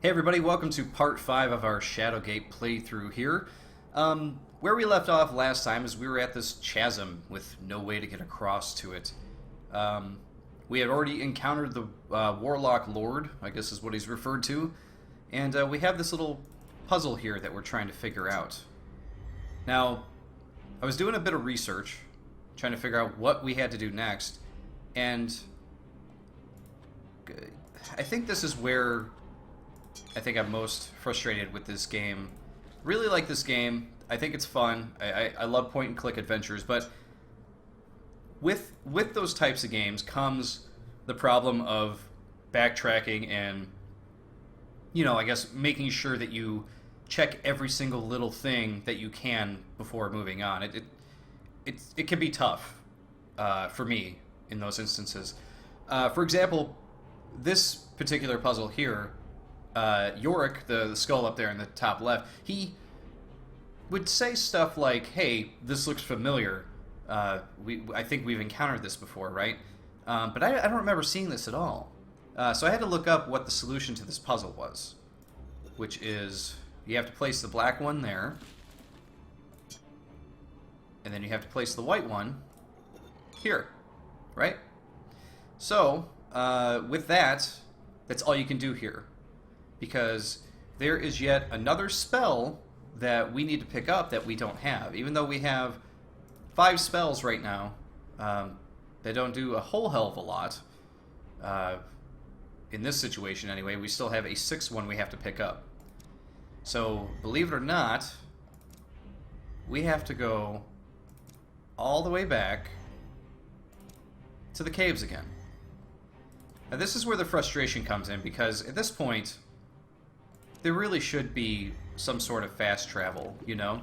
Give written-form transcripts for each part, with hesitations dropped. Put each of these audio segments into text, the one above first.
Hey everybody, welcome to part 5 of our Shadowgate playthrough here. Where we left off last time is we were at this chasm with no way to get across to it. We had already encountered the Warlock Lord, I guess is what he's referred to, and we have this little puzzle here that we're trying to figure out. Now, I was doing a bit of research, trying to figure out what we had to do next, and I think this is where I think I'm most frustrated with this game. Really like this game. I think it's fun. I love point-and-click adventures, but with those types of games comes the problem of backtracking and, you know, I guess making sure that you check every single little thing that you can before moving on. It can be tough for me in those instances. For example, this particular puzzle here, Yorick, the skull up there in the top left, he would say stuff like, hey, this looks familiar. I think we've encountered this before, right? But I don't remember seeing this at all. So I had to look up what the solution to this puzzle was, which is you have to place the black one there, and then you have to place the white one here, right? So, with that, that's all you can do here. Because there is yet another spell that we need to pick up that we don't have. Even though we have 5 spells right now, they don't do a whole hell of a lot. In this situation anyway, we still have a 6th one we have to pick up. So, believe it or not, we have to go all the way back to the caves again. Now this is where the frustration comes in, because at this point there really should be some sort of fast travel, you know?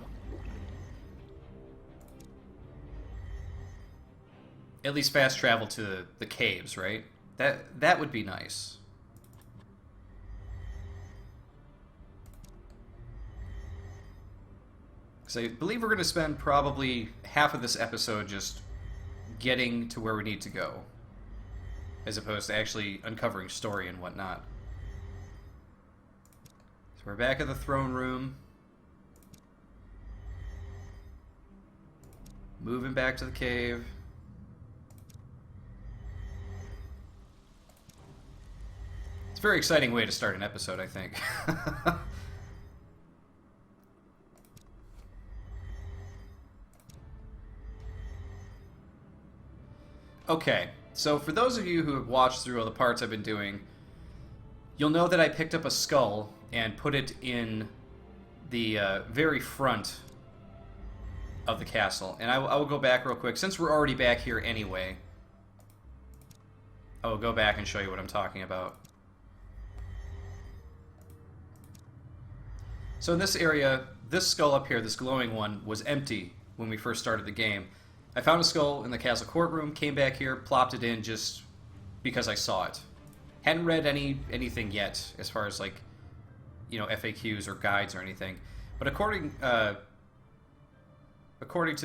At least fast travel to the caves, right? That would be nice. So I believe we're going to spend probably half of this episode just getting to where we need to go, as opposed to actually uncovering story and whatnot. We're back at the throne room. Moving back to the cave. It's a very exciting way to start an episode, I think. Okay, so for those of you who have watched through all the parts I've been doing, you'll know that I picked up a skull and put it in the very front of the castle. And I will go back real quick. Since we're already back here anyway, I will go back and show you what I'm talking about. So in this area, this skull up here, this glowing one, was empty when we first started the game. I found a skull in the castle courtroom, came back here, plopped it in just because I saw it. Hadn't read anything yet as far as, like, you know, FAQs or guides or anything. But according to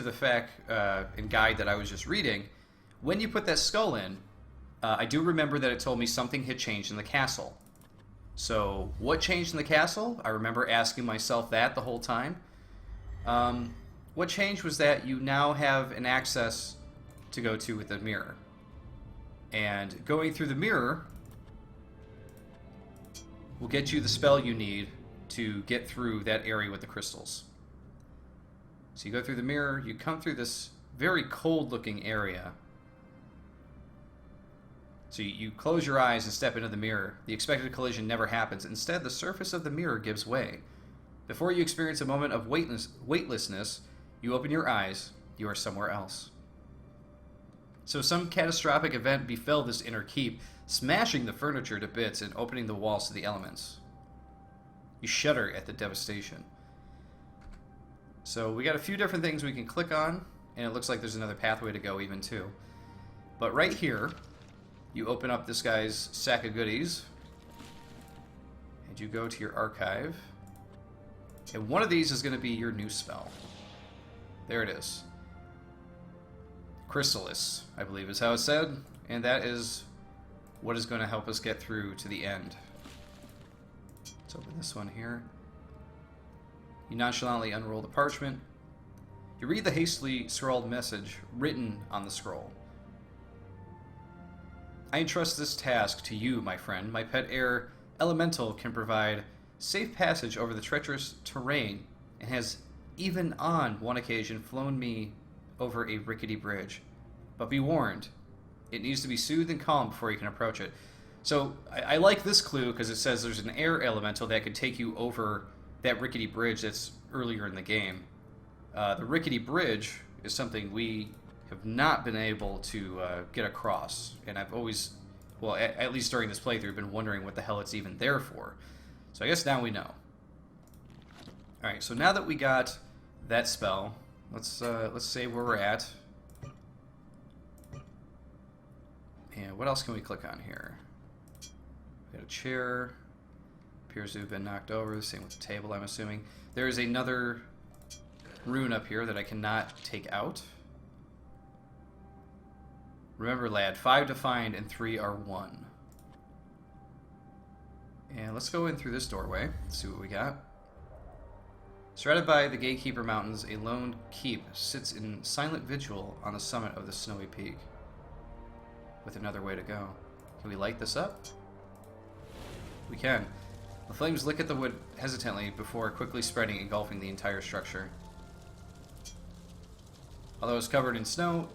the fact and guide that I was just reading, when you put that skull in, I do remember that it told me something had changed in the castle. So, what changed in the castle? I remember asking myself that the whole time. What changed was that you now have an access to go to with the mirror. And going through the mirror will get you the spell you need to get through that area with the crystals. So you go through the mirror, you come through this very cold-looking area. So you close your eyes and step into the mirror. The expected collision never happens. Instead, the surface of the mirror gives way. Before you experience a moment of weightlessness, you open your eyes, you are somewhere else. So some catastrophic event befell this inner keep, smashing the furniture to bits and opening the walls to the elements. You shudder at the devastation. So we got a few different things we can click on, and it looks like there's another pathway to go even too. But right here, you open up this guy's sack of goodies, and you go to your archive, and one of these is going to be your new spell. There it is. Chrysalis, I believe is how it's said, and that is what is going to help us get through to the end. Let's open this one here. You nonchalantly unroll the parchment. You read the hastily scrawled message written on the scroll. I entrust this task to you, my friend. My pet air elemental can provide safe passage over the treacherous terrain and has even on one occasion flown me over a rickety bridge. But be warned, it needs to be soothed and calm before you can approach it. So I like this clue because it says there's an air elemental that could take you over that rickety bridge that's earlier in the game. The rickety bridge is something we have not been able to get across, and I've always, well, at least during this playthrough, been wondering what the hell it's even there for. So I guess now we know. Alright, so now that we got that spell, let's say where we're at. And what else can we click on here? We got a chair. Appears to have been knocked over. The same with the table, I'm assuming. There is another rune up here that I cannot take out. Remember, lad, 5 to find and 3 are 1. And let's go in through this doorway. See what we got. Surrounded by the Gatekeeper Mountains, a lone keep sits in silent vigil on the summit of the snowy peak. With another way to go. Can we light this up? We can. The flames lick at the wood hesitantly before quickly spreading, engulfing the entire structure. Although it's covered in snow,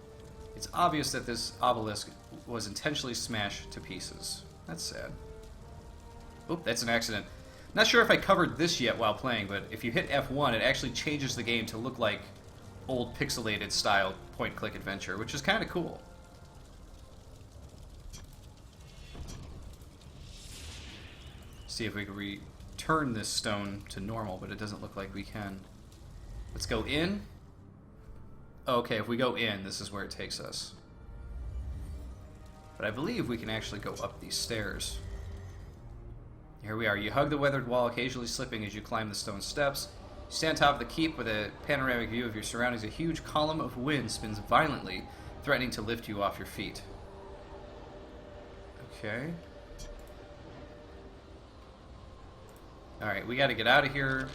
it's obvious that this obelisk was intentionally smashed to pieces. That's sad. Oop, that's an accident. Not sure if I covered this yet while playing, but if you hit F1, it actually changes the game to look like old pixelated style point-click adventure, which is kind of cool. See if we can return this stone to normal, but it doesn't look like we can. Let's go in. Okay, if we go in, this is where it takes us. But I believe we can actually go up these stairs. Here we are. You hug the weathered wall, occasionally slipping as you climb the stone steps. You stand on top of the keep with a panoramic view of your surroundings. A huge column of wind spins violently, threatening to lift you off your feet. Okay. Alright, we gotta get out of here.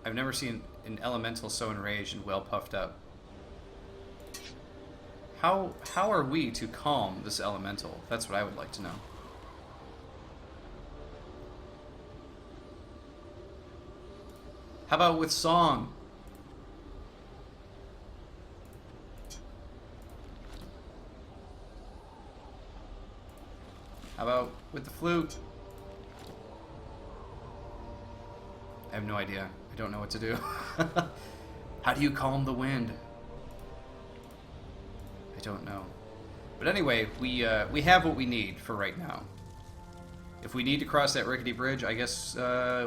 I've never seen an elemental so enraged and well puffed up. How are we to calm this elemental? That's what I would like to know. How about with song? How about with the flute? I have no idea. I don't know what to do. How do you calm the wind? I don't know. But anyway, we have what we need for right now. If we need to cross that rickety bridge, I guess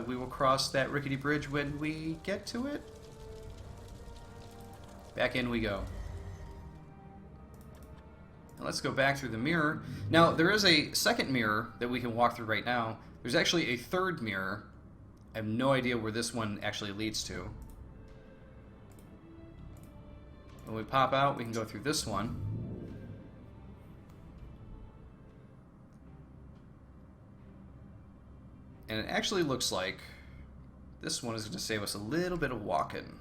we will cross that rickety bridge when we get to it. Back in we go. Now let's go back through the mirror. Now, there is a second mirror that we can walk through right now. There's actually a third mirror. I have no idea where this one actually leads to. When we pop out, we can go through this one. And it actually looks like this one is going to save us a little bit of walking.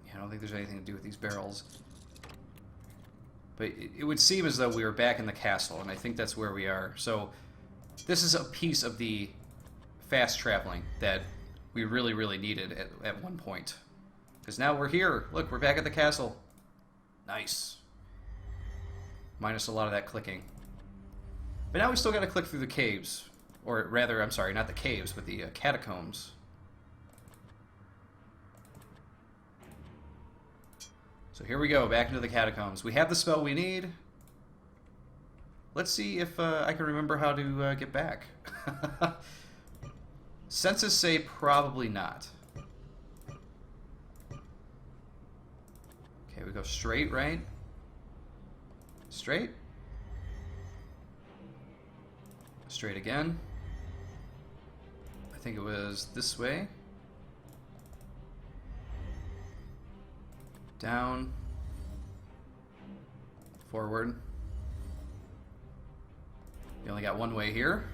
Yeah, I don't think there's anything to do with these barrels. But it would seem as though we were back in the castle, and I think that's where we are. So this is a piece of the fast traveling that we really, really needed at one point. Because now we're here. Look, we're back at the castle. Nice. Minus a lot of that clicking. But now we still got to click through the caves. Or rather, I'm sorry, not the caves, but the catacombs. So here we go, back into the catacombs. We have the spell we need. Let's see if I can remember how to get back. Senses say probably not. Okay, we go straight, right? Straight. Straight again. I think it was this way. Down. Forward. You only got one way here.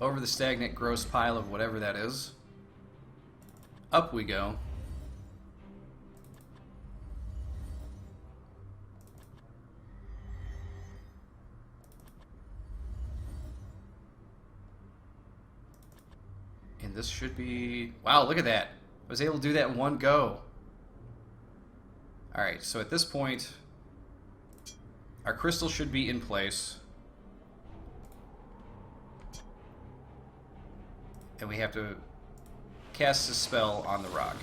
Over the stagnant, gross pile of whatever that is. Up we go. And this should be... Wow, look at that. I was able to do that in one go. Alright, so at this point, our crystal should be in place. And we have to cast a spell on the rock.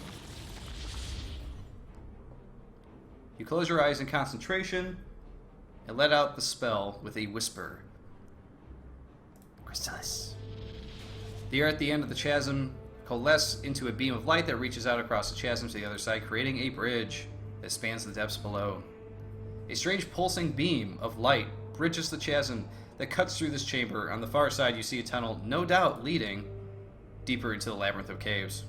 You close your eyes in concentration and let out the spell with a whisper. Crystallis. The air at the end of the chasm coalesces into a beam of light that reaches out across the chasm to the other side, creating a bridge that spans the depths below. A strange pulsing beam of light bridges the chasm that cuts through this chamber. On the far side, you see a tunnel, no doubt leading deeper into the labyrinth of caves.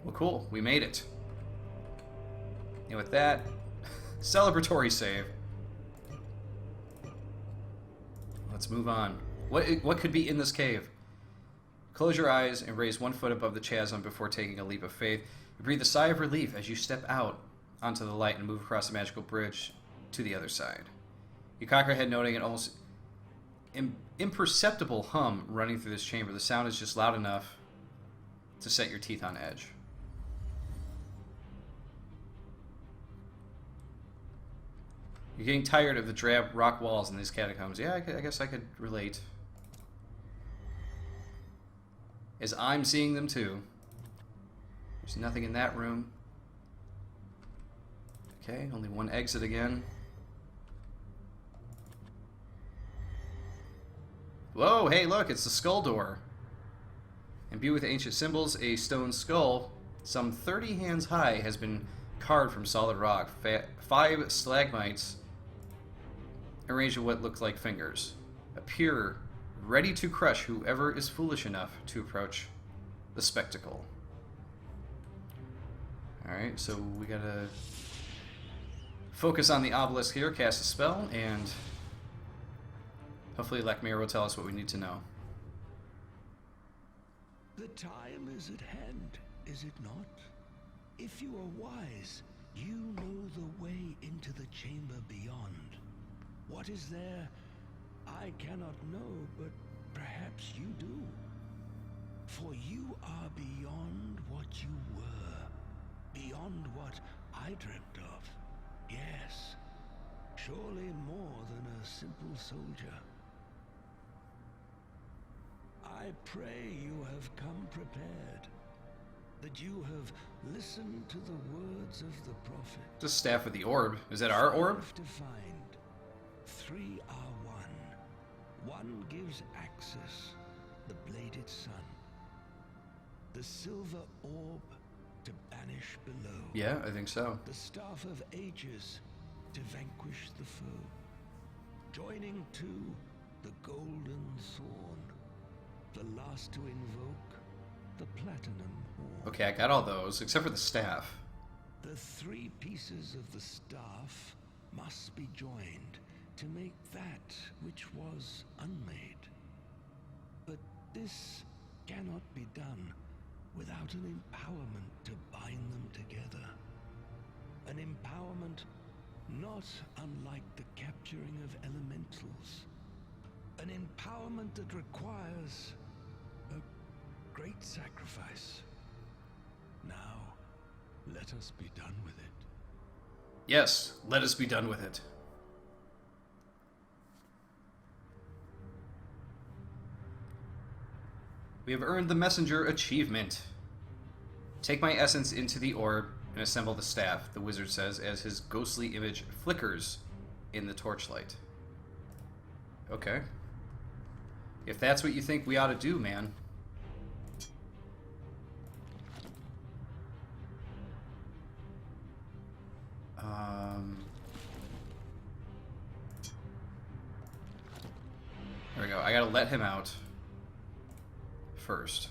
Well, cool. We made it. And with that, celebratory save. Let's move on. What could be in this cave? Close your eyes and raise 1 foot above the chasm before taking a leap of faith. You breathe a sigh of relief as you step out onto the light and move across the magical bridge to the other side. You cock your head, noting an almost imperceptible hum running through this chamber. The sound is just loud enough to set your teeth on edge. You're getting tired of the drab rock walls in these catacombs. Yeah, I guess I could relate. As I'm seeing them too. There's nothing in that room. Okay, only one exit again. Whoa, hey look, it's the skull door. Imbued with ancient symbols, a stone skull, some 30 hands high, has been carved from solid rock. 5 stalagmites, arranged in what look like fingers, appear ready to crush whoever is foolish enough to approach the spectacle. Alright, so we gotta focus on the obelisk here, cast a spell, and hopefully Lekmir will tell us what we need to know. The time is at hand, is it not? If you are wise, you know the way into the chamber beyond. What is there? I cannot know, but perhaps you do. For you are beyond what you were, beyond what I dreamt of. Yes, surely more than a simple soldier. I pray you have come prepared, that you have listened to the words of the prophet. The staff with the orb. Is that our orb? To find. 3 are one. One gives access, the bladed sun. The silver orb to banish below. Yeah, I think so. The staff of ages to vanquish the foe. Joining to the golden thorn. The last to invoke the platinum horn. Okay, I got all those, except for the staff. The 3 pieces of the staff must be joined to make that which was unmade. But this cannot be done without an empowerment to bind them together. An empowerment not unlike the capturing of elementals. An empowerment that requires a great sacrifice. Now, let us be done with it. Yes, let us be done with it. We have earned the messenger achievement. Take my essence into the orb and assemble the staff, the wizard says as his ghostly image flickers in the torchlight. Okay. If that's what you think we ought to do, man. There we go. I gotta let him out first.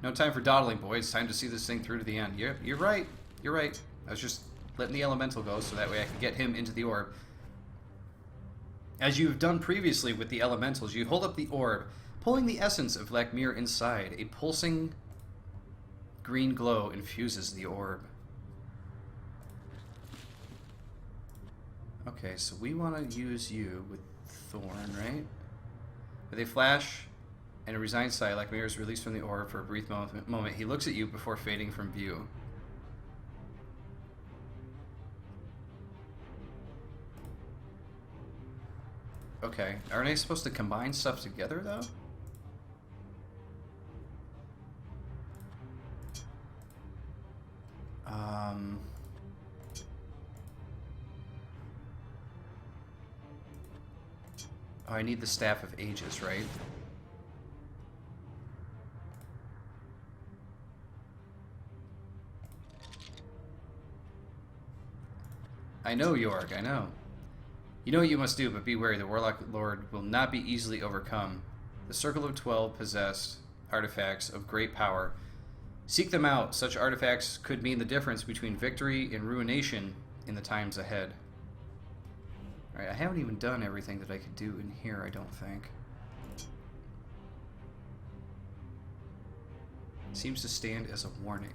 No time for dawdling, boys. Time to see this thing through to the end. You're right. You're right. I was just letting the elemental go so that way I could get him into the orb. As you have done previously with the elementals, you hold up the orb, pulling the essence of Lakmir inside. A pulsing green glow infuses the orb. Okay, so we want to use you with Thorn, right? With a flash and a resigned sigh, Lakmir is released from the orb for a brief moment. He looks at you before fading from view. Okay, aren't I supposed to combine stuff together, though? Oh, I need the Staff of Ages, right? I know, York, I know. You know what you must do, but be wary. The Warlock Lord will not be easily overcome. The Circle of 12 possess artifacts of great power. Seek them out. Such artifacts could mean the difference between victory and ruination in the times ahead. Alright, I haven't even done everything that I could do in here, I don't think. Seems to stand as a warning.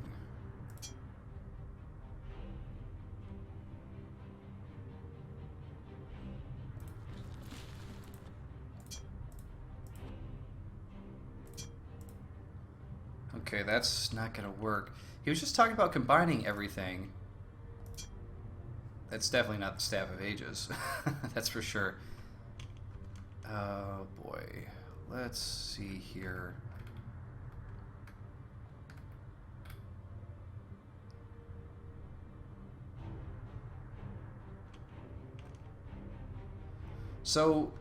Okay, that's not gonna work. He was just talking about combining everything. That's definitely not the Staff of Ages. That's for sure. Oh boy. Let's see here. So,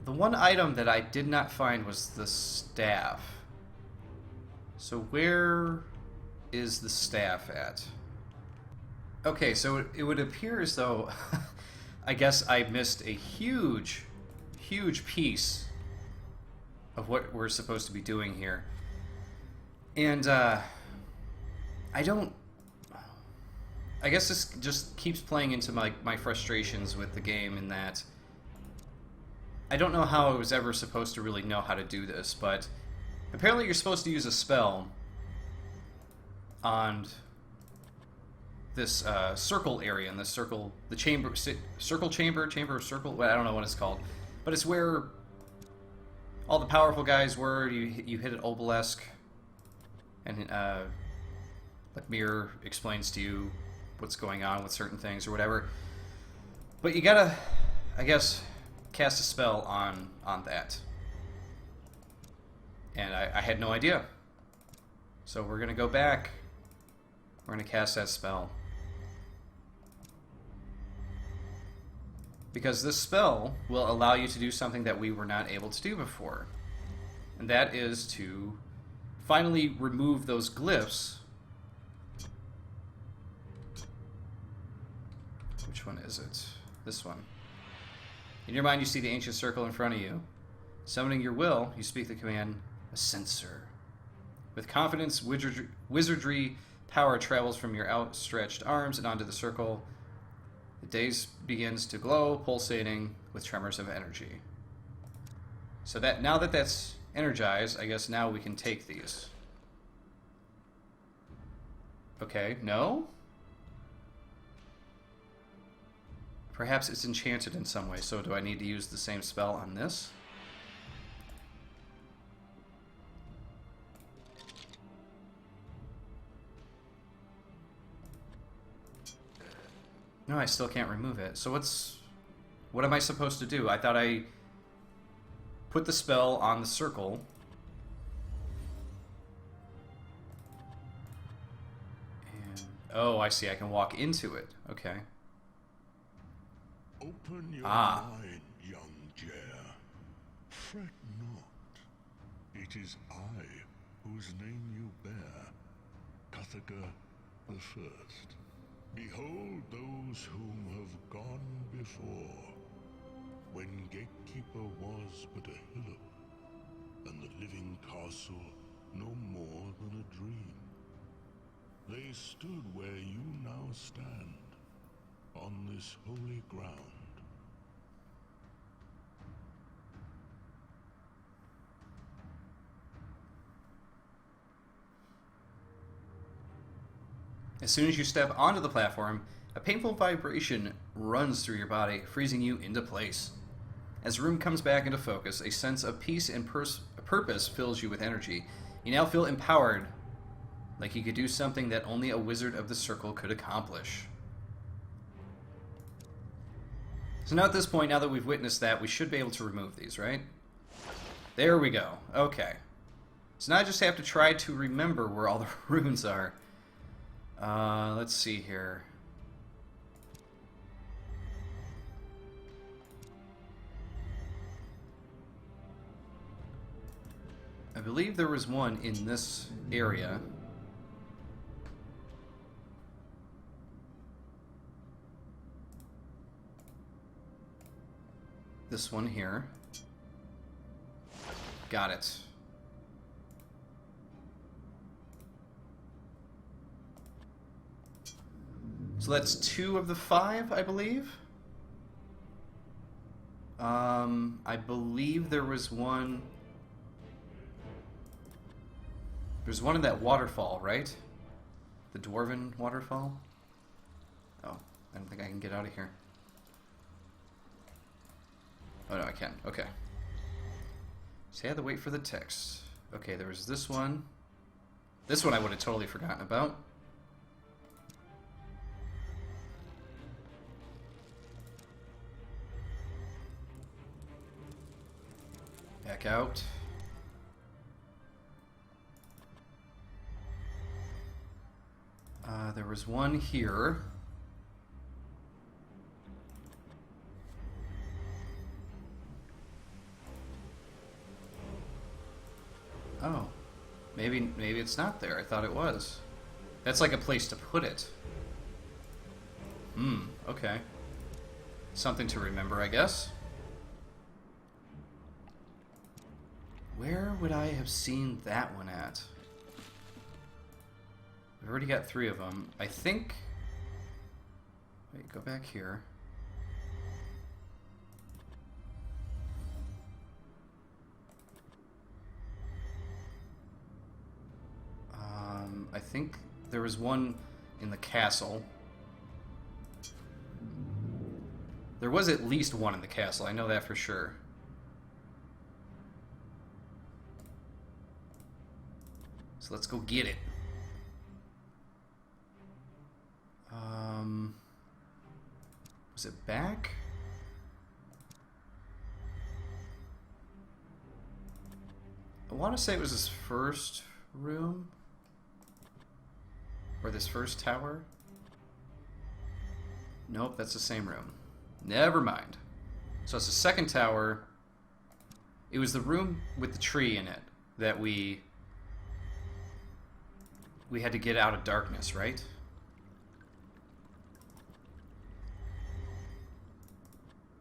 the one item that I did not find was the staff. So where is the staff at? Okay, so it would appear as though I guess I missed a huge piece of what we're supposed to be doing here. And I guess this just keeps playing into my frustrations with the game in that I don't know how I was ever supposed to really know how to do this, but apparently you're supposed to use a spell on this circle area, in this circle, the chamber, circle chamber, chamber of circle, well, I don't know what it's called, but it's where all the powerful guys were. You hit an obelisk, and Lakmir explains to you what's going on with certain things or whatever. But you gotta, I guess, cast a spell on that. And I had no idea. So we're gonna go back. We're gonna cast that spell. Because this spell will allow you to do something that we were not able to do before. And that is to finally remove those glyphs. Which one is it? This one. In your mind, you see the ancient circle in front of you. Summoning your will, you speak the command, a censor. With confidence, wizardry power travels from your outstretched arms and onto the circle. The daze begins to glow, pulsating with tremors of energy. So that now that that's energized, I guess now we can take these. Okay, no? Perhaps it's enchanted in some way, so do I need to use the same spell on this? No, I still can't remove it. So what am I supposed to do? I thought I put the spell on the circle. And, oh, I see. I can walk into it. Okay. Open your mind, young Jer. Fret not. It is I whose name you bear, Cuthaga the First. Behold those whom have gone before, when Gatekeeper was but a hillock, and the living castle no more than a dream. They stood where you now stand, on this holy ground. As soon as you step onto the platform, a painful vibration runs through your body, freezing you into place. As the room comes back into focus, a sense of peace and purpose fills you with energy. You now feel empowered, like you could do something that only a wizard of the circle could accomplish. So now at this point, now that we've witnessed that, we should be able to remove these, right? There we go. Okay. So now I just have to try to remember where all the runes are. Let's see here. I believe there was one in this area. This one here. Got it. So that's 2 of the 5, I believe. I believe there was one... There's one in that waterfall, right? The Dwarven waterfall? Oh, I don't think I can get out of here. Oh, no, I can. Okay. So I had to wait for the text. Okay, there was this one. This one I would have totally forgotten about. Back out. There was one here. Oh. Maybe it's not there. I thought it was. That's like a place to put it. Okay. Something to remember, I guess. Where would I have seen that one at? We've already got 3 of them. I think... Wait, go back here. I think there was one in the castle. There was at least one in the castle, I know that for sure. So let's go get it. Was it back? I want to say it was this first room. Or this first tower. Nope, that's the same room. Never mind. So it's the second tower. It was the room with the tree in it that we had to get out of darkness, right?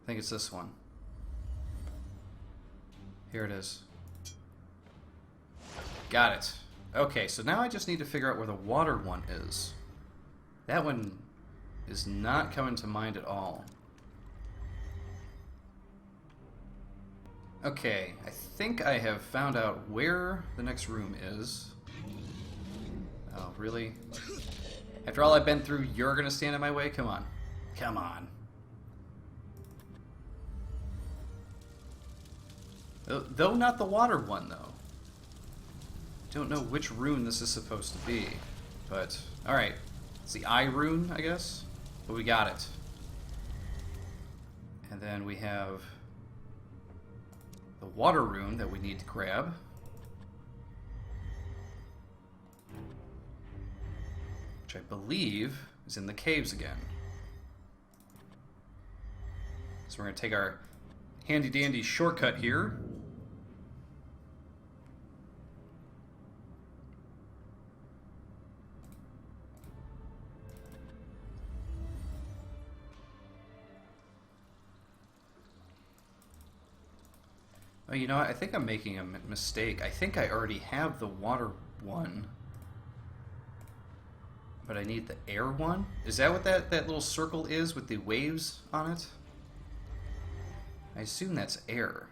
I think it's this one. Here it is. Got it. Okay, so now I just need to figure out where the water one is. That one is not coming to mind at all. Okay, I think I have found out where the next room is. Oh, really? After all I've been through, you're gonna stand in my way? Come on. Come on. Though not the water one, though. Don't know which rune this is supposed to be, but alright. It's the eye rune, I guess, but we got it. And then we have the water rune that we need to grab. Which I believe is in the caves again. So we're going to take our handy dandy shortcut here. Oh, you know what? I think I'm making a mistake. I think I already have the water one. But I need the air one? Is that what that little circle is with the waves on it? I assume that's air.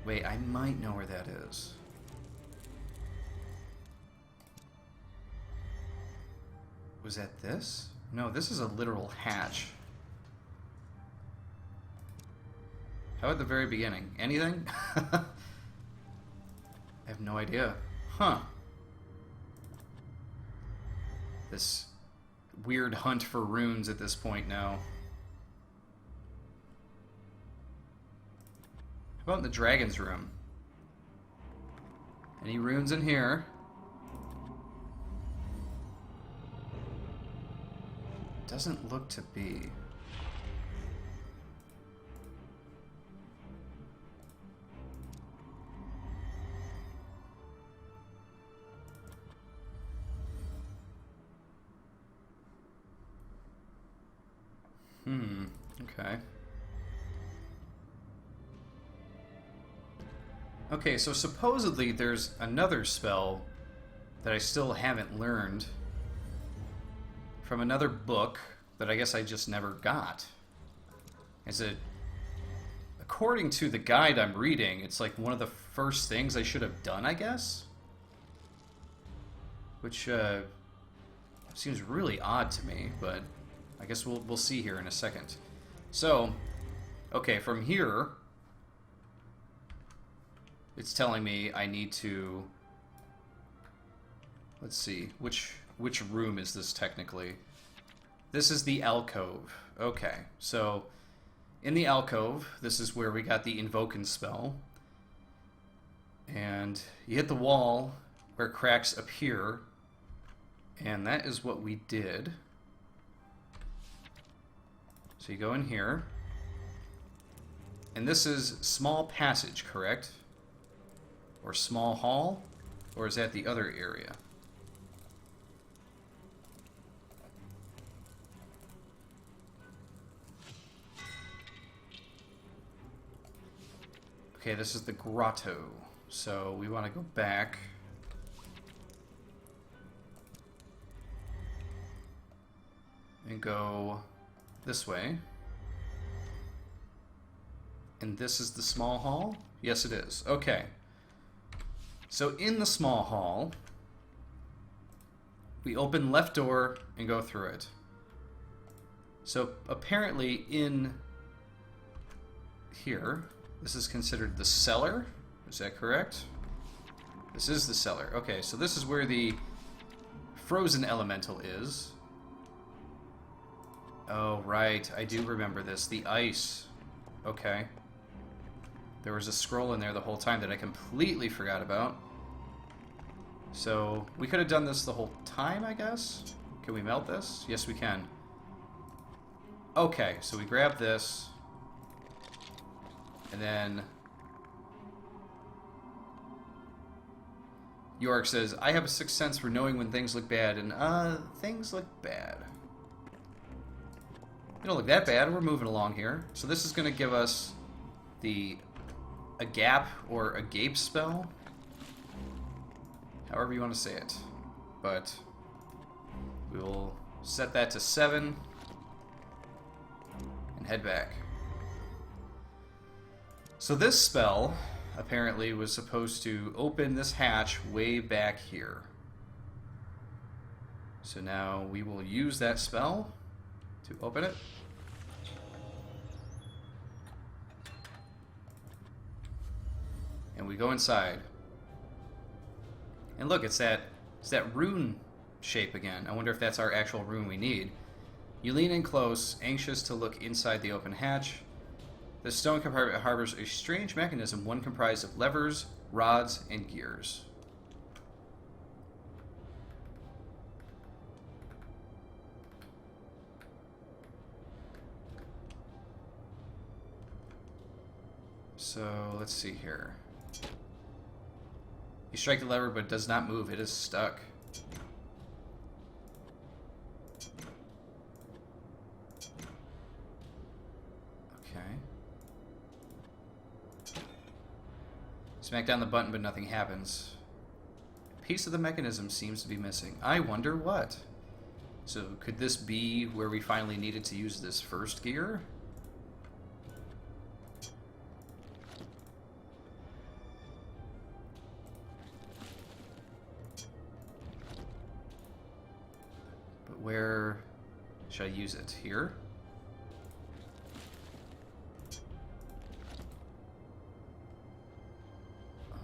Wait, I might know where that is. Was that this? No, this is a literal hatch. How at the very beginning? Anything? I have no idea. Huh. This weird hunt for runes at this point now. How about in the dragon's room? Any runes in here? Doesn't look to be. Okay. Okay, so supposedly there's another spell that I still haven't learned from another book that I guess I just never got. Is it, according to the guide I'm reading, it's like one of the first things I should have done, I guess? Which seems really odd to me, but I guess we'll see here in a second. So, okay, from here, it's telling me I need to, let's see, which room is this technically? This is the alcove. Okay, so in the alcove, this is where we got the Invokin spell. And you hit the wall where cracks appear, and that is what we did. So you go in here, and this is small passage, correct? Or small hall? Or is that the other area? Okay, this is the grotto. So we want to go back. And go this way. And this is the small hall? Yes, it is. Okay. So in the small hall, we open left door and go through it. So apparently in here, this is considered the cellar. Is that correct? This is the cellar. Okay, so this is where the frozen elemental is. Oh, right. I do remember this. The ice. Okay. There was a scroll in there the whole time that I completely forgot about. So, we could have done this the whole time, I guess? Can we melt this? Yes, we can. Okay, so we grab this. And then York says, I have a sixth sense for knowing when things look bad, and things look bad. They don't look that bad. We're moving along here. So this is going to give us a gap or a gape spell. However you want to say it. But we will set that to 7 and head back. So this spell apparently was supposed to open this hatch way back here. So now we will use that spell to open it. And we go inside. And look, it's that rune shape again. I wonder if that's our actual rune we need. You lean in close, anxious to look inside the open hatch. The stone compartment harbors a strange mechanism, one comprised of levers, rods, and gears. So, let's see here. You strike the lever, but it does not move. It is stuck. Okay. Smack down the button, but nothing happens. A piece of the mechanism seems to be missing. I wonder what. So, could this be where we finally needed to use this first gear? Where should I use it? Here?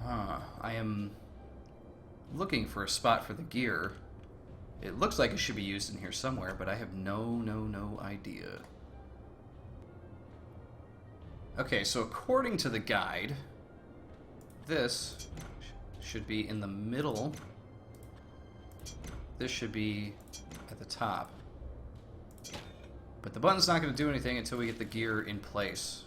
I am looking for a spot for the gear. It looks like it should be used in here somewhere, but I have no idea. Okay, so according to the guide, this should be in the middle. This should be at the top. But the button's not going to do anything until we get the gear in place.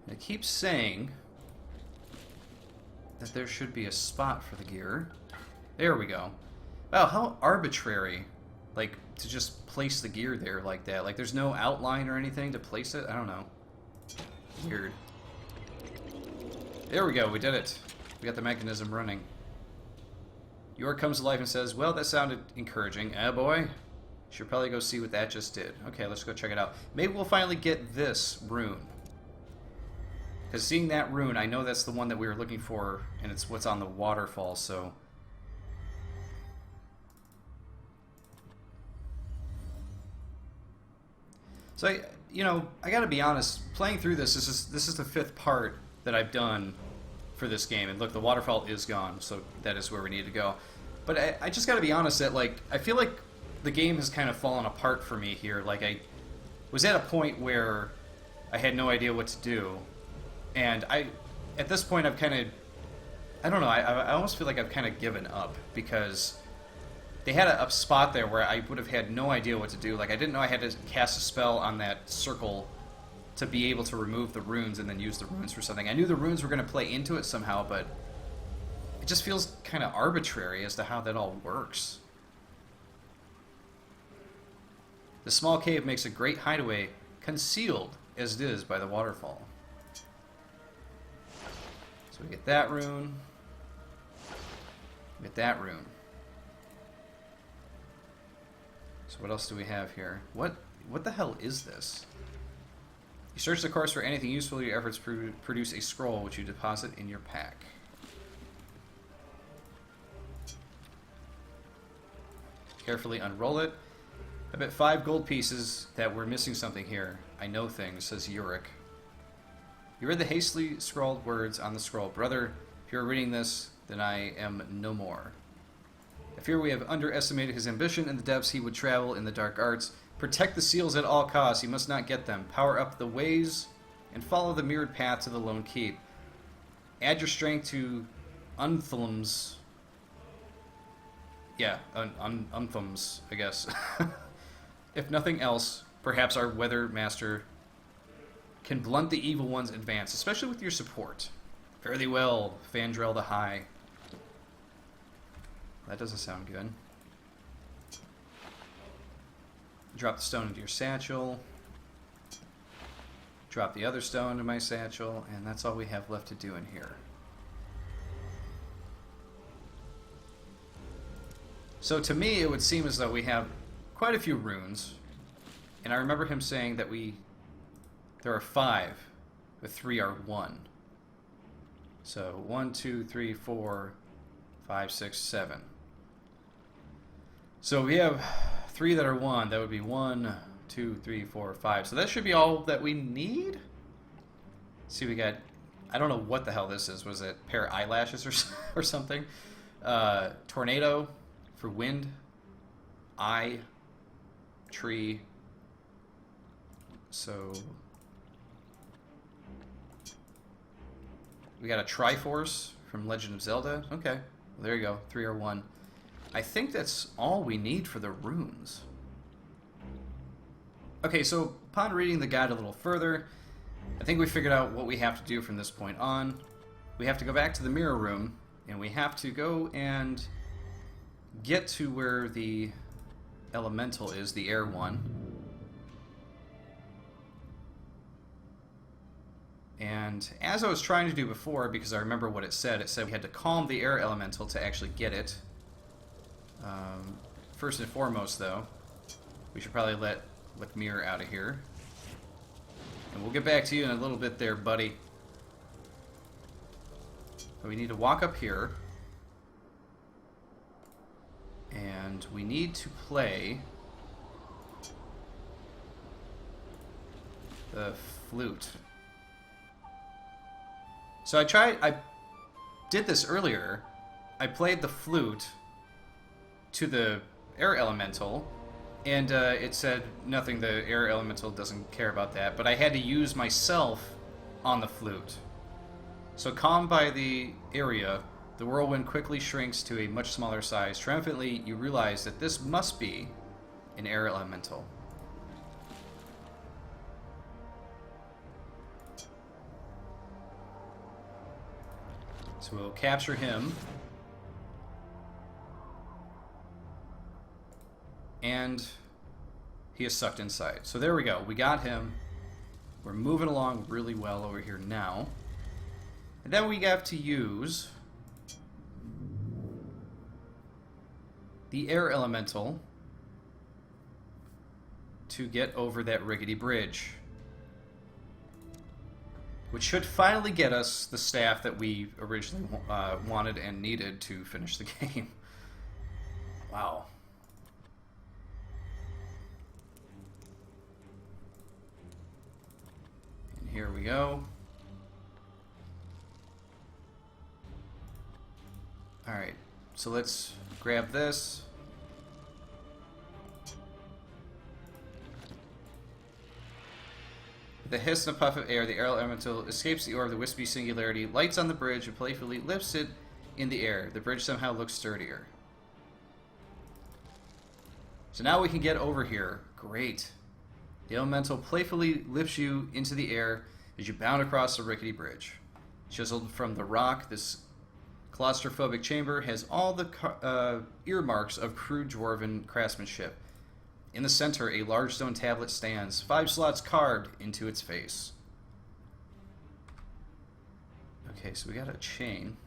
It keeps saying that there should be a spot for the gear. There we go. Wow, how arbitrary. Like, to just place the gear there like that. Like, there's no outline or anything to place it? I don't know. Weird. There we go, we did it. We got the mechanism running. York comes to life and says, well, that sounded encouraging. Boy. Should probably go see what that just did. Okay, let's go check it out. Maybe we'll finally get this rune. Because seeing that rune, I know that's the one that we were looking for, and it's what's on the waterfall, so... So, I gotta be honest, playing through this is the 5th part that I've done for this game. And look, the waterfall is gone, so that is where we need to go. But I just gotta be honest that, like, I feel like the game has kind of fallen apart for me here. Like, I was at a point where I had no idea what to do. And at this point, I've kind of, I don't know, I almost feel like I've kind of given up, because they had a spot there where I would have had no idea what to do. Like, I didn't know I had to cast a spell on that circle to be able to remove the runes and then use the runes for something. I knew the runes were going to play into it somehow, but it just feels kind of arbitrary as to how that all works. The small cave makes a great hideaway, concealed as it is by the waterfall. So we get that rune. We get that rune. So what else do we have here? What the hell is this? You search the course for anything useful. Your efforts produce a scroll which you deposit in your pack. Carefully unroll it. I bet 5 gold pieces that we're missing something here. I know things, says Yurik. You read the hastily scrawled words on the scroll. Brother, if you're reading this, then I am no more. I fear we have underestimated his ambition and the depths he would travel in the dark arts. Protect the seals at all costs. He must not get them. Power up the ways and follow the mirrored path to the lone keep. Add your strength to Unthlum's... Yeah, Unthlum's, I guess. If nothing else, perhaps our weather master can blunt the evil one's advance, especially with your support. Fare thee well, Fandrel the High. That doesn't sound good. Drop the stone into your satchel. Drop the other stone into my satchel, and that's all we have left to do in here. So to me, it would seem as though we have quite a few runes, and I remember him saying that there are 5, but 3 are 1. So 1, 2, 3, 4, 5, 6, 7. So we have 3 that are 1. That would be 1, 2, 3, 4, 5. So that should be all that we need. Let's see, we got, I don't know what the hell this is. Was it a pair of eyelashes or something? Tornado for wind. Eye. Tree. So we got a Triforce from Legend of Zelda. Okay, well, there you go. 3 or 1. I think that's all we need for the runes. Okay, so upon reading the guide a little further, I think we figured out what we have to do from this point on. We have to go back to the mirror room, and we have to go and get to where the elemental is, the air one. And as I was trying to do before, because I remember what it said we had to calm the air elemental to actually get it. First and foremost, though, we should probably let Mirror out of here. And we'll get back to you in a little bit there, buddy. So we need to walk up here. And we need to play the flute. So I did this earlier. I played the flute to the air elemental, and it said nothing, the air elemental doesn't care about that, but I had to use myself on the flute. So calmed by the area, the whirlwind quickly shrinks to a much smaller size. Triumphantly, you realize that this must be an air elemental. So we'll capture him. And he is sucked inside. So there we go. We got him. We're moving along really well over here now. And then we have to use the air elemental to get over that rickety bridge, which should finally get us the staff that we originally wanted and needed to finish the game. Wow. And here we go. Alright, so let's grab this. With a hiss and a puff of air, the air elemental escapes the orb of the wispy singularity, lights on the bridge, and playfully lifts it in the air. The bridge somehow looks sturdier. So now we can get over here. Great. The elemental playfully lifts you into the air as you bound across the rickety bridge. Chiseled from the rock, this claustrophobic chamber has all the earmarks of crude dwarven craftsmanship. In the center, a large stone tablet stands, 5 slots carved into its face. Okay, so we got a chain.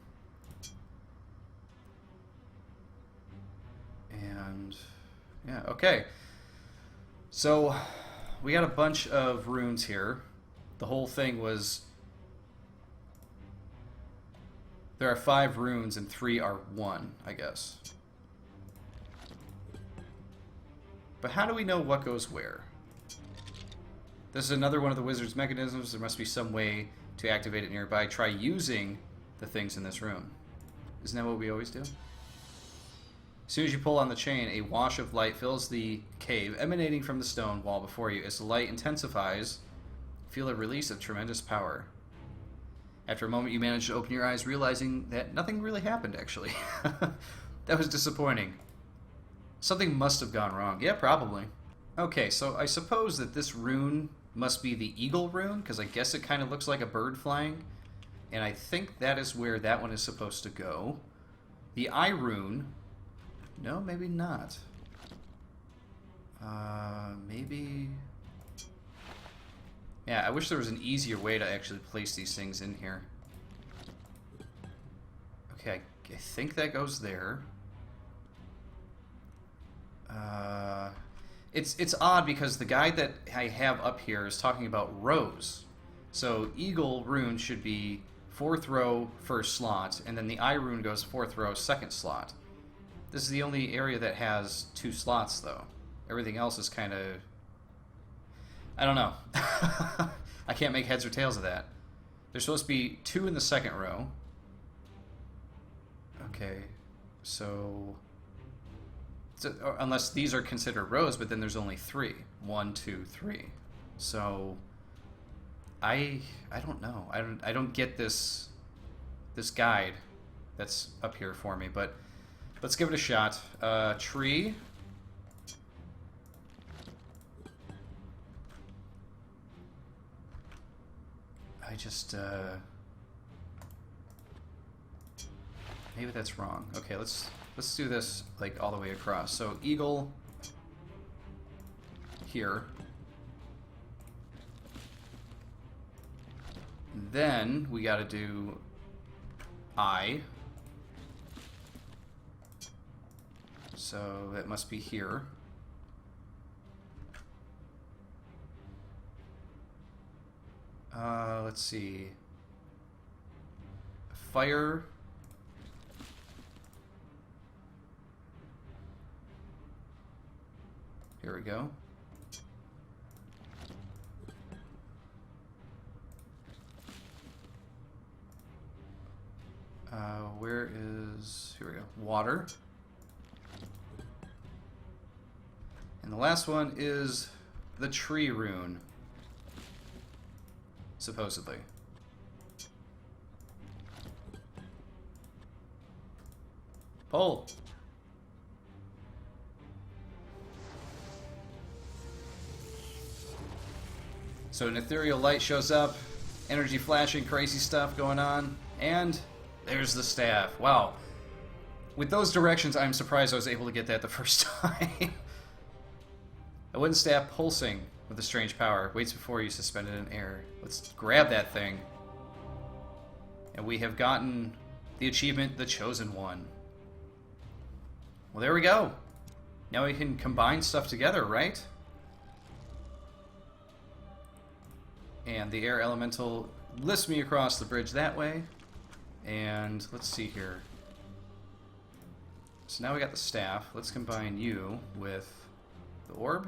And, yeah, okay. So, we got a bunch of runes here. The whole thing was... There are 5 runes and 3 are 1, I guess. But how do we know what goes where? This is another one of the wizard's mechanisms. There must be some way to activate it nearby. Try using the things in this room. Isn't that what we always do? As soon as you pull on the chain, a wash of light fills the cave, emanating from the stone wall before you. As the light intensifies, feel a release of tremendous power. After a moment, you manage to open your eyes, realizing that nothing really happened, actually. That was disappointing. Something must have gone wrong. Yeah, probably. Okay, so I suppose that this rune must be the eagle rune, because I guess it kind of looks like a bird flying. And I think that is where that one is supposed to go. The eye rune... No, maybe not. Maybe... Yeah, I wish there was an easier way to actually place these things in here. Okay, I think that goes there. It's odd because the guide that I have up here is talking about rows. So eagle rune should be 4th row, 1st slot, and then the eye rune goes 4th row, 2nd slot. This is the only area that has 2 slots, though. Everything else is kind of... I don't know. I can't make heads or tails of that. There's supposed to be 2 in the 2nd row. Okay, so unless these are considered rows, but then there's only 3. 1, 2, 3. So I don't know. I don't get this guide that's up here for me, but let's give it a shot. Tree. I just, maybe that's wrong. Okay, let's do this, like, all the way across. So, eagle here. Then, we gotta do eye. So, that must be here. Let's see. fire. Here we go. Where is... Here we go. Water. And the last one is the tree rune. Supposedly. Pull. So an ethereal light shows up, energy flashing, crazy stuff going on, and there's the staff. Wow. With those directions, I'm surprised I was able to get that the first time. A wooden staff pulsing with a strange power. Waits before you, suspended in air. Let's grab that thing. And we have gotten the achievement, the Chosen One. Well, there we go. Now we can combine stuff together, right? And the air elemental lifts me across the bridge that way. And let's see here. So now we got the staff. Let's combine you with the orb.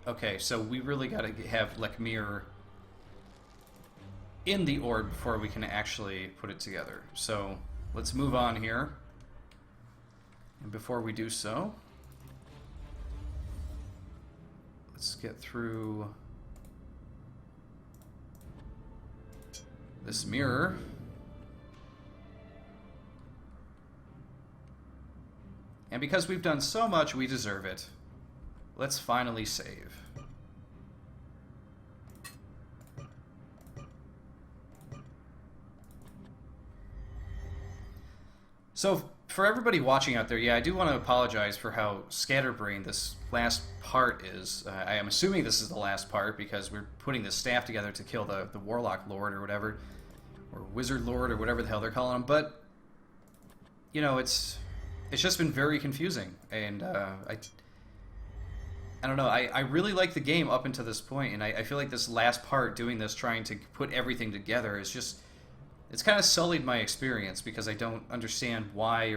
Okay, so we really got to have Lekmir in the orb before we can actually put it together. So let's move on here. And before we do so, let's get through this mirror. And because we've done so much, we deserve it. Let's finally save. So, for everybody watching out there, yeah, I do want to apologize for how scatterbrained this last part is. I am assuming this is the last part because we're putting the staff together to kill the Warlock Lord or whatever, or Wizard Lord or whatever the hell they're calling him. But, you know, it's just been very confusing, and I don't know. I really like the game up until this point, and I feel like this last part, doing this, trying to put everything together, is just... It's kind of sullied my experience because I don't understand why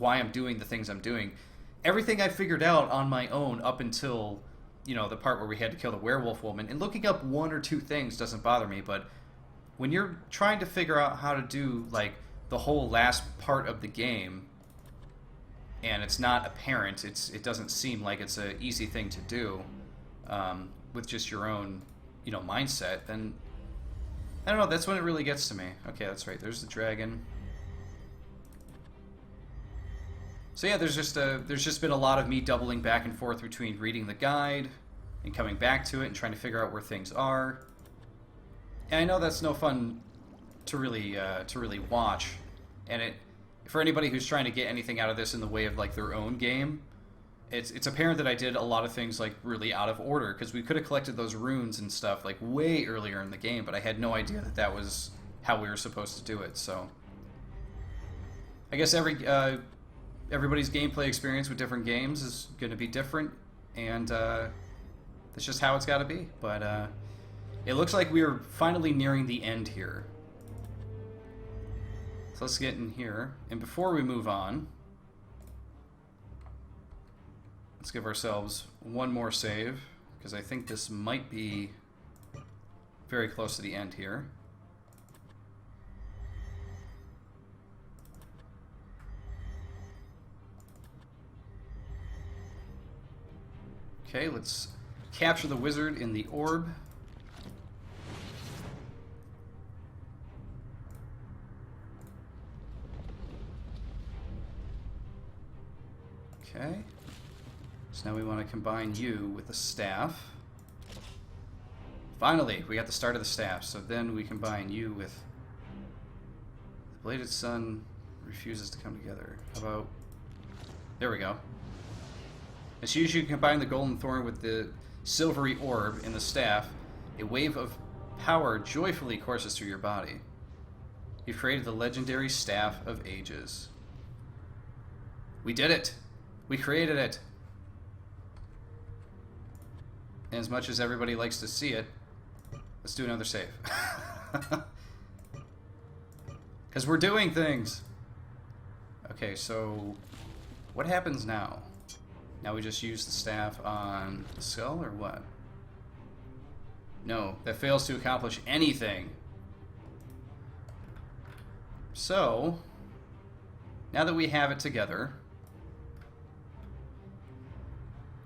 I'm doing the things I'm doing. Everything I figured out on my own up until, you know, the part where we had to kill the werewolf woman, and looking up one or two things doesn't bother me, but when you're trying to figure out how to do, like, the whole last part of the game, and it's not apparent, it doesn't seem like it's an easy thing to do with just your own, you know, mindset, then... I don't know, that's when it really gets to me. Okay, that's right, there's the dragon. So yeah, there's just been a lot of me doubling back and forth between reading the guide and coming back to it and trying to figure out where things are. And I know that's no fun to really watch. And for anybody who's trying to get anything out of this in the way of like their own game, it's apparent that I did a lot of things like really out of order, because we could have collected those runes and stuff like way earlier in the game, but I had no idea that that was how we were supposed to do it. So I guess everybody's gameplay experience with different games is going to be different, and that's just how it's got to be. But it looks like we are finally nearing the end here. So let's get in here, and before we move on, let's give ourselves one more save, because I think this might be very close to the end here. Okay, let's capture the wizard in the orb. Okay. So now we want to combine you with the staff. Finally, we got the start of the staff. So then we combine you with... The bladed sun refuses to come together. How about... There we go. As soon as you combine the golden thorn with the silvery orb in the staff, a wave of power joyfully courses through your body. You've created the legendary Staff of Ages. We did it! We created it! And as much as everybody likes to see it, let's do another save. Because we're doing things. Okay, so what happens now? Now we just use the staff on the skull, or what? No, that fails to accomplish anything. So, now that we have it together,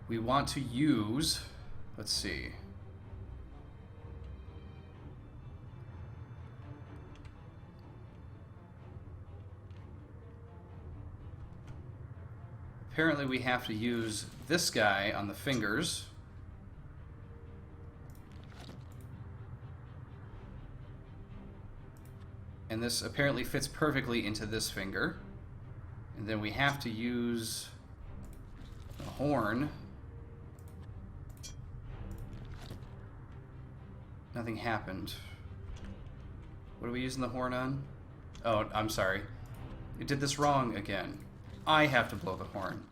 we want to use, let's see. Apparently we have to use this guy on the fingers. And this apparently fits perfectly into this finger. And then we have to use the horn. Nothing happened. What are we using the horn on? Oh, I'm sorry. It did this wrong again. I have to blow the horn.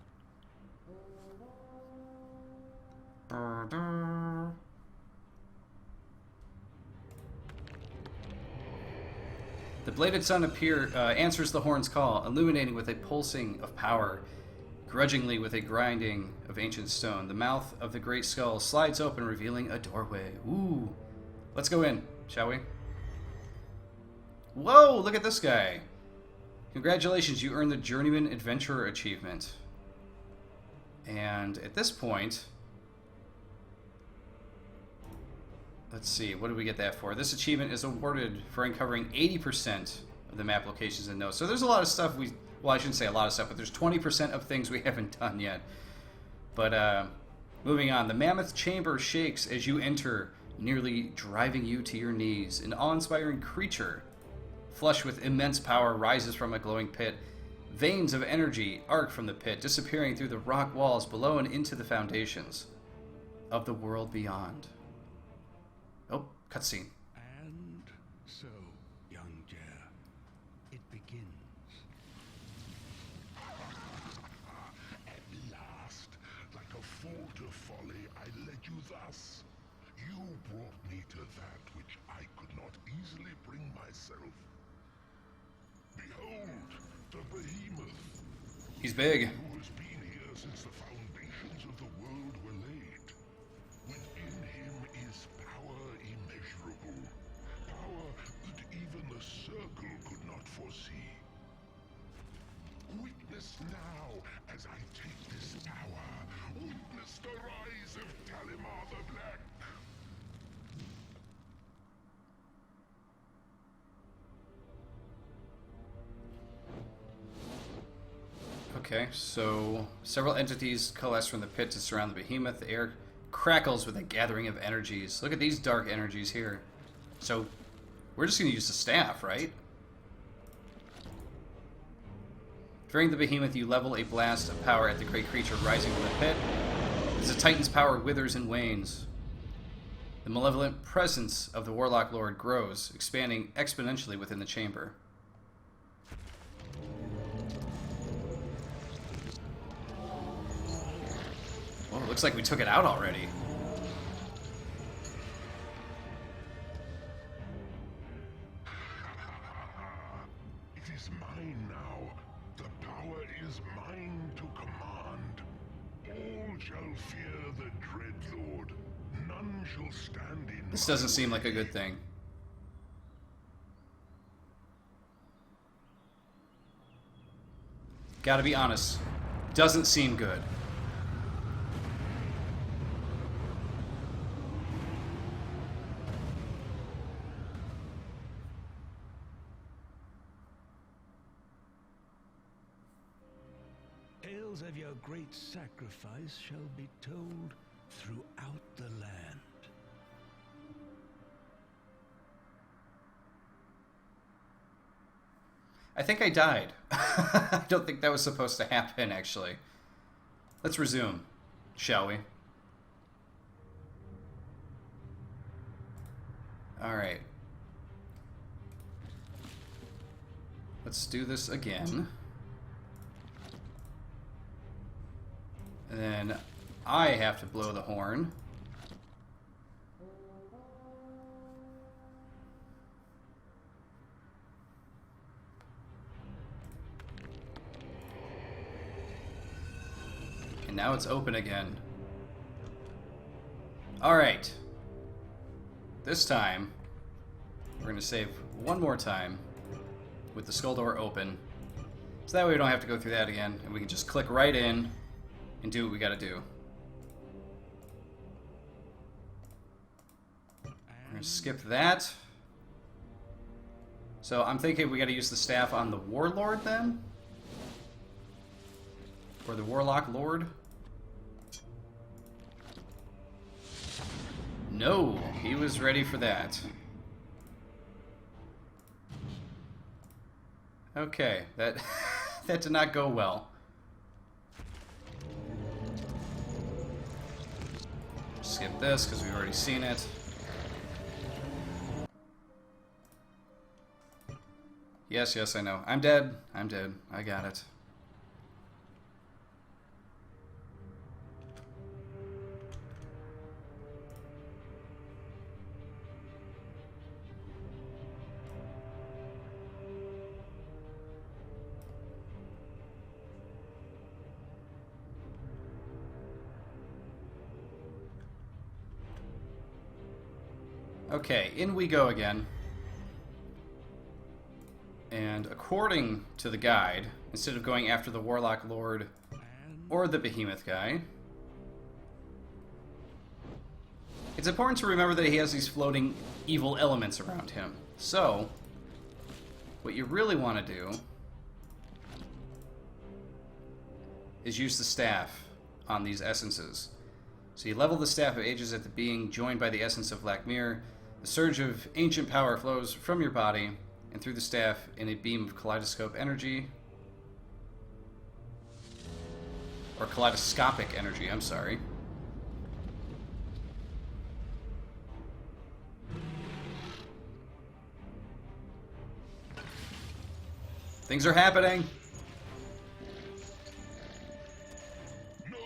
The bladed sun answers the horn's call, illuminating with a pulsing of power, grudgingly with a grinding of ancient stone. The mouth of the great skull slides open, revealing a doorway. Ooh. Let's go in, shall we? Whoa, look at this guy. Congratulations, you earned the Journeyman Adventurer achievement. And at this point, let's see, what did we get that for? This achievement is awarded for uncovering 80% of the map locations and nodes. So there's a lot of stuff well, I shouldn't say a lot of stuff, but there's 20% of things we haven't done yet. But moving on, the mammoth chamber shakes as you enter, nearly driving you to your knees. An awe-inspiring creature, flush with immense power, rises from a glowing pit. Veins of energy arc from the pit, disappearing through the rock walls below and into the foundations of the world beyond. Oh, cutscene. And so, young Jer, it begins. At last, like a fool to folly, I led you thus. You brought me to that which I could not easily bring myself. Behold, the behemoth. He's big. Who has been here since the foundations of the world were laid. Within him is power immeasurable. Power that even the circle could not foresee. Witness now as I take this power. Witness the rise of Talimar the Black. Okay, so several entities coalesce from the pit to surround the behemoth. The air crackles with a gathering of energies. Look at these dark energies here. So we're just going to use the staff, right? Fearing the behemoth, you level a blast of power at the great creature rising from the pit. As the Titan's power withers and wanes, the malevolent presence of the Warlock Lord grows, expanding exponentially within the chamber. Well, it looks like we took it out already. It is mine now. The power is mine to command. All shall fear the dread Lord. None shall stand in. This doesn't seem like a good thing. Gotta be honest. Doesn't seem good. Tales of your great sacrifice shall be told throughout the land. I think I died. I don't think that was supposed to happen, actually. Let's resume, shall we? Alright. Let's do this again. And then I have to blow the horn. now it's open again. Alright. This time, we're going to save one more time with the skull door open. So that way we don't have to go through that again, and we can just click right in and do what we gotta do. We're gonna skip that. So I'm thinking we gotta use the staff on the Warlord then? Or the Warlock Lord? No, he was ready for that. Okay, that that did not go well. Skip this because we've already seen it. Yes, yes, I know. I'm dead. I'm dead. I got it. Okay, in we go again. And according to the guide, instead of going after the Warlock Lord or the Behemoth guy, it's important to remember that he has these floating evil elements around him. So, what you really want to do is use the staff on these essences. So you level the Staff of Ages at the being joined by the essence of Black Mirror. The surge of ancient power flows from your body and through the staff in a beam of kaleidoscope energy. Or kaleidoscopic energy, I'm sorry. Things are happening! No!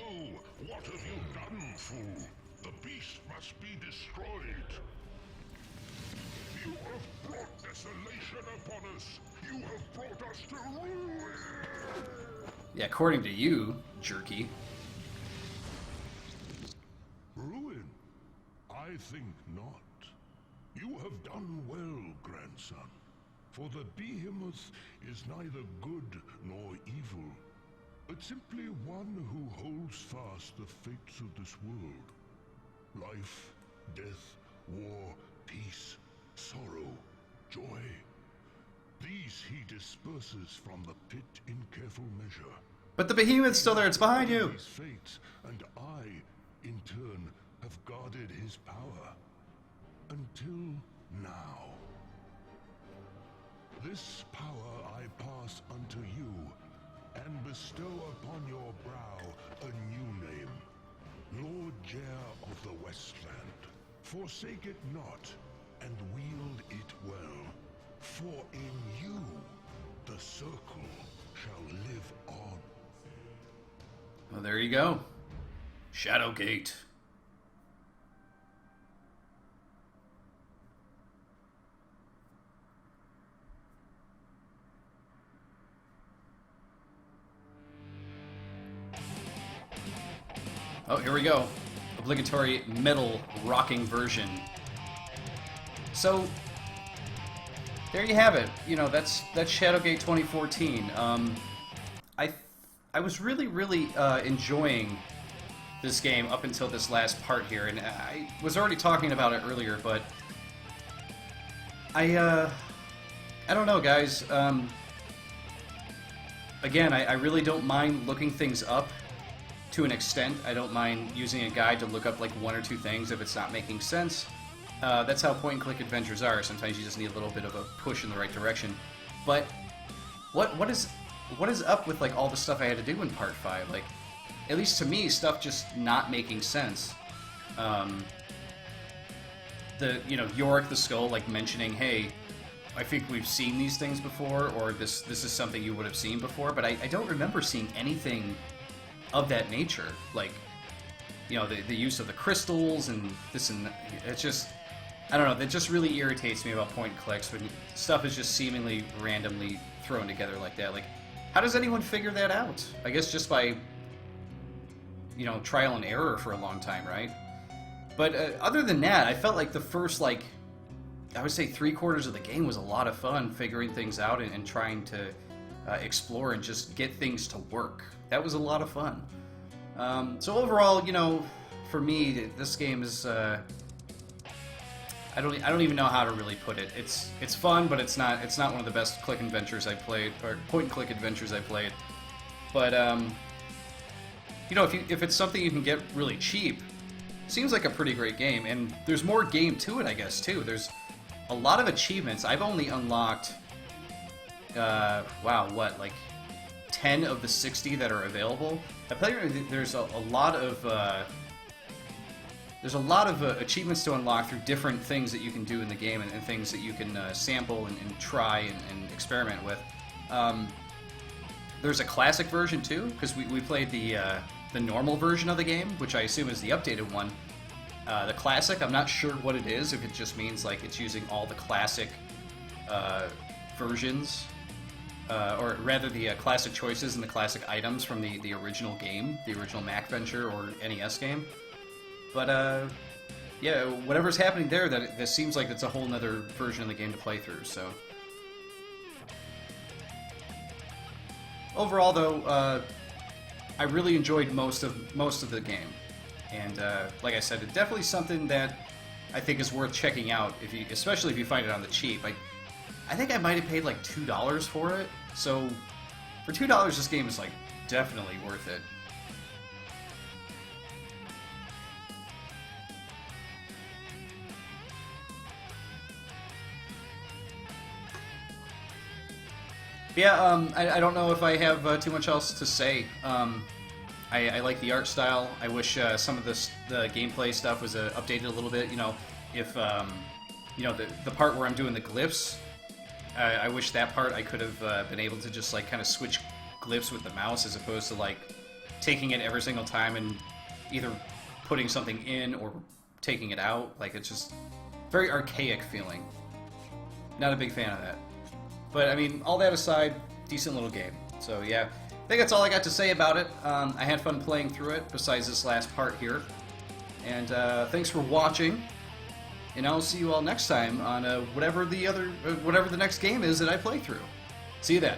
What have you done, fool? The beast must be destroyed. You have brought desolation upon us. You have brought us to ruin. Yeah, according to you, jerky. Ruin? I think not. You have done well, grandson. For the Behemoth is neither good nor evil, but simply one who holds fast the fates of this world. Life, death, war, peace, sorrow, joy. These he disperses from the pit in careful measure. But the Behemoth's still there, it's behind you! His fates, and I, in turn, have guarded his power. Until now. This power I pass unto you, and bestow upon your brow a new name. Lord Jer of the Westland. Forsake it not, and wield it well. For in you, the circle shall live on. Well, there you go. Shadowgate. Oh, here we go. Obligatory metal rocking version. So, there you have it. You know, that's Shadowgate 2014. I was really enjoying this game up until this last part here, and I was already talking about it earlier, but I don't know, guys. Again, I really don't mind looking things up to an extent. I don't mind using a guide to look up like one or two things if it's not making sense. That's how point-and-click adventures are. Sometimes you just need a little bit of a push in the right direction. But what is up with like all the stuff I had to do in Part 5? Like, at least to me, stuff just not making sense. Yorick the Skull like mentioning, hey, I think we've seen these things before, or this is something you would have seen before, but I don't remember seeing anything of that nature. Like, you know, the use of the crystals and this and that. It's just, I don't know, that just really irritates me about point and clicks when stuff is just seemingly randomly thrown together like that. Like, how does anyone figure that out? I guess just by you know, trial and error for a long time, right? But other than that, I felt like the first, like, I would say 3/4 of the game was a lot of fun figuring things out and trying to explore and just get things to work. That was a lot of fun. So overall, you know, for me, this game is I don't even know how to really put it. It's fun, but it's not one of the best click adventures I've played, or point and click adventures I've played. But you know, if it's something you can get really cheap, seems like a pretty great game. And there's more game to it, I guess, too. There's a lot of achievements. I've only unlocked wow, what, like 10 of the 60 that are available. Apparently there's a lot of achievements to unlock through different things that you can do in the game, and things that you can sample and try and experiment with. There's a classic version too, because we played the normal version of the game, which I assume is the updated one. The classic, I'm not sure what it is, if it just means like it's using all the classic versions, or rather the classic choices and the classic items from the original game, the original Mac Venture or NES game. But yeah, whatever's happening there, that seems like it's a whole nother version of the game to play through. So overall, though, I really enjoyed most of the game, and like I said, it's definitely something that I think is worth checking out, especially if you find it on the cheap. I think I might have paid like $2 for it, so for $2, this game is like definitely worth it. Yeah, I don't know if I have too much else to say. I like the art style. I wish some of the gameplay stuff was updated a little bit. You know, if you know, the part where I'm doing the glyphs, I wish that part I could have been able to just like kind of switch glyphs with the mouse, as opposed to like taking it every single time and either putting something in or taking it out. Like, it's just very archaic feeling. Not a big fan of that. But, I mean, all that aside, decent little game. So, yeah, I think that's all I got to say about it. I had fun playing through it, besides this last part here. And thanks for watching. And I'll see you all next time on whatever the next game is that I play through. See you then.